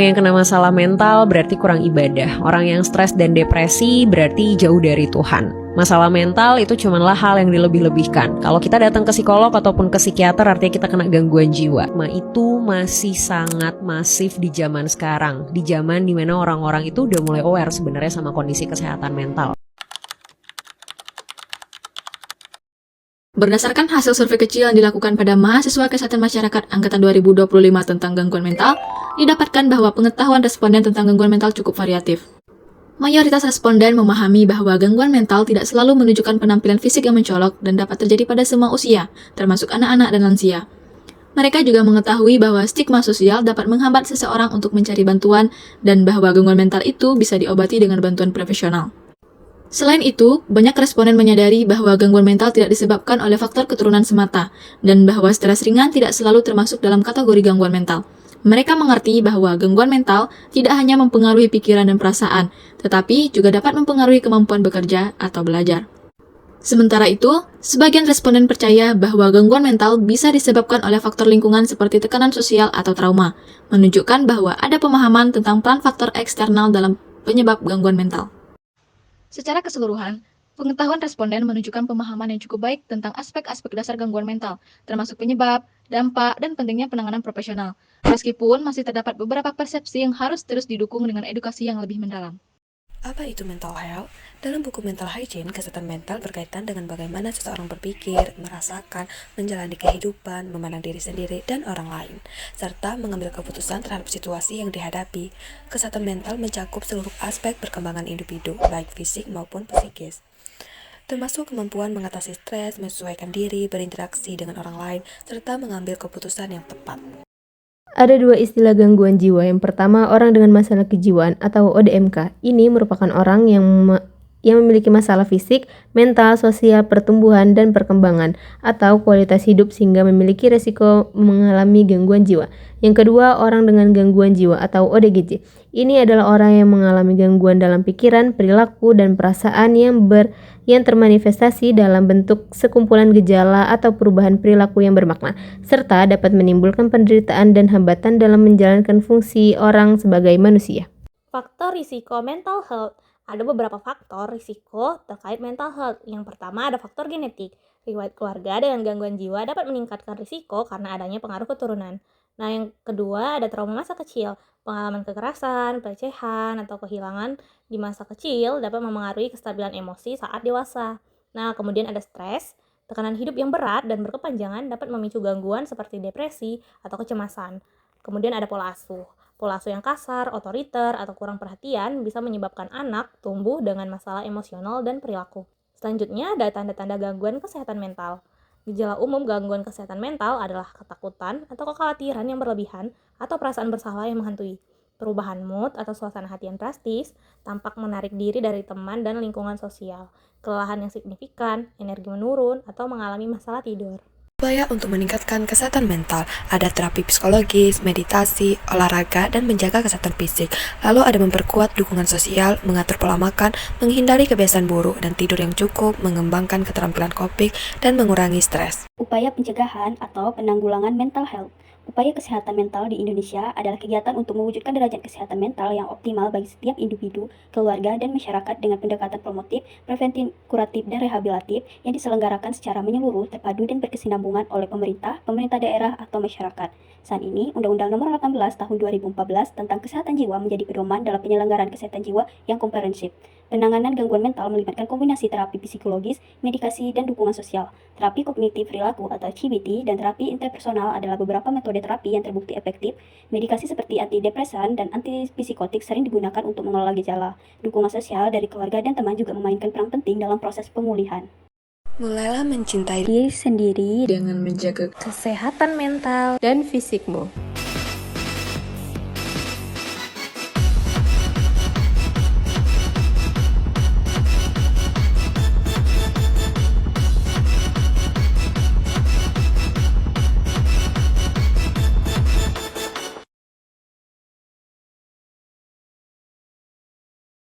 Yang kena masalah mental berarti kurang ibadah. Orang yang stres dan depresi berarti jauh dari Tuhan. Masalah mental itu cumanlah hal yang dilebih-lebihkan. Kalau kita datang ke psikolog ataupun ke psikiater artinya kita kena gangguan jiwa. Itu masih sangat masif di zaman sekarang. Di zaman dimana orang-orang itu udah mulai aware sebenarnya sama kondisi kesehatan mental. Berdasarkan hasil survei kecil yang dilakukan pada mahasiswa kesehatan masyarakat angkatan 2025 tentang gangguan mental, didapatkan bahwa pengetahuan responden tentang gangguan mental cukup variatif. Mayoritas responden memahami bahwa gangguan mental tidak selalu menunjukkan penampilan fisik yang mencolok dan dapat terjadi pada semua usia, termasuk anak-anak dan lansia. Mereka juga mengetahui bahwa stigma sosial dapat menghambat seseorang untuk mencari bantuan dan bahwa gangguan mental itu bisa diobati dengan bantuan profesional. Selain itu, banyak responden menyadari bahwa gangguan mental tidak disebabkan oleh faktor keturunan semata, dan bahwa stres ringan tidak selalu termasuk dalam kategori gangguan mental. Mereka mengerti bahwa gangguan mental tidak hanya mempengaruhi pikiran dan perasaan, tetapi juga dapat mempengaruhi kemampuan bekerja atau belajar. Sementara itu, sebagian responden percaya bahwa gangguan mental bisa disebabkan oleh faktor lingkungan seperti tekanan sosial atau trauma, menunjukkan bahwa ada pemahaman tentang peran faktor eksternal dalam penyebab gangguan mental. Secara keseluruhan, pengetahuan responden menunjukkan pemahaman yang cukup baik tentang aspek-aspek dasar gangguan mental, termasuk penyebab, dampak, dan pentingnya penanganan profesional. Meskipun masih terdapat beberapa persepsi yang harus terus didukung dengan edukasi yang lebih mendalam. Apa itu mental health? Dalam buku Mental Hygiene, kesehatan mental berkaitan dengan bagaimana seseorang berpikir, merasakan, menjalani kehidupan, memandang diri sendiri dan orang lain, serta mengambil keputusan terhadap situasi yang dihadapi. Kesehatan mental mencakup seluruh aspek perkembangan individu, baik fisik maupun psikis, termasuk kemampuan mengatasi stres, menyesuaikan diri, berinteraksi dengan orang lain, serta mengambil keputusan yang tepat. Ada dua istilah gangguan jiwa. Yang pertama, orang dengan masalah kejiwaan atau ODMK. Ini merupakan orang yang memiliki masalah fisik, mental, sosial, pertumbuhan, dan perkembangan, atau kualitas hidup sehingga memiliki resiko mengalami gangguan jiwa. Yang kedua, orang dengan gangguan jiwa atau ODGJ. Ini adalah orang yang mengalami gangguan dalam pikiran, perilaku, dan perasaan yang termanifestasi dalam bentuk sekumpulan gejala atau perubahan perilaku yang bermakna, serta dapat menimbulkan penderitaan dan hambatan dalam menjalankan fungsi orang sebagai manusia. Faktor risiko mental health. Ada beberapa faktor risiko terkait mental health. Yang pertama ada faktor genetik. Riwayat keluarga dengan gangguan jiwa dapat meningkatkan risiko karena adanya pengaruh keturunan. Nah, yang kedua ada trauma masa kecil. Pengalaman kekerasan, pelecehan, atau kehilangan di masa kecil dapat memengaruhi kestabilan emosi saat dewasa. Nah, kemudian ada stres. Tekanan hidup yang berat dan berkepanjangan dapat memicu gangguan seperti depresi atau kecemasan. Kemudian ada pola asuh. Pola asuh yang kasar, otoriter, atau kurang perhatian bisa menyebabkan anak tumbuh dengan masalah emosional dan perilaku. Selanjutnya ada tanda-tanda gangguan kesehatan mental. Gejala umum gangguan kesehatan mental adalah ketakutan atau kekhawatiran yang berlebihan atau perasaan bersalah yang menghantui. Perubahan mood atau suasana hati yang drastis, tampak menarik diri dari teman dan lingkungan sosial, kelelahan yang signifikan, energi menurun, atau mengalami masalah tidur. Upaya untuk meningkatkan kesehatan mental, ada terapi psikologis, meditasi, olahraga, dan menjaga kesehatan fisik. Lalu ada memperkuat dukungan sosial, mengatur pola makan, menghindari kebiasaan buruk dan tidur yang cukup, mengembangkan keterampilan coping, dan mengurangi stres. Upaya pencegahan atau penanggulangan mental health. Upaya kesehatan mental di Indonesia adalah kegiatan untuk mewujudkan derajat kesehatan mental yang optimal bagi setiap individu, keluarga, dan masyarakat dengan pendekatan promotif, preventif, kuratif, dan rehabilitatif yang diselenggarakan secara menyeluruh, terpadu, dan berkesinambungan oleh pemerintah daerah, atau masyarakat. Saat ini, Undang-Undang Nomor 18 Tahun 2014 tentang Kesehatan Jiwa menjadi pedoman dalam penyelenggaraan kesehatan jiwa yang komprehensif. Penanganan gangguan mental melibatkan kombinasi terapi psikologis, medikasi, dan dukungan sosial. Terapi kognitif perilaku atau CBT dan terapi interpersonal adalah beberapa metode terapi yang terbukti efektif. Medikasi seperti antidepresan dan antipsikotik sering digunakan untuk mengelola gejala. Dukungan sosial dari keluarga dan teman juga memainkan peran penting dalam proses pemulihan. Mulailah mencintai Diri sendiri Dengan menjaga Kesehatan mental Dan fisikmu.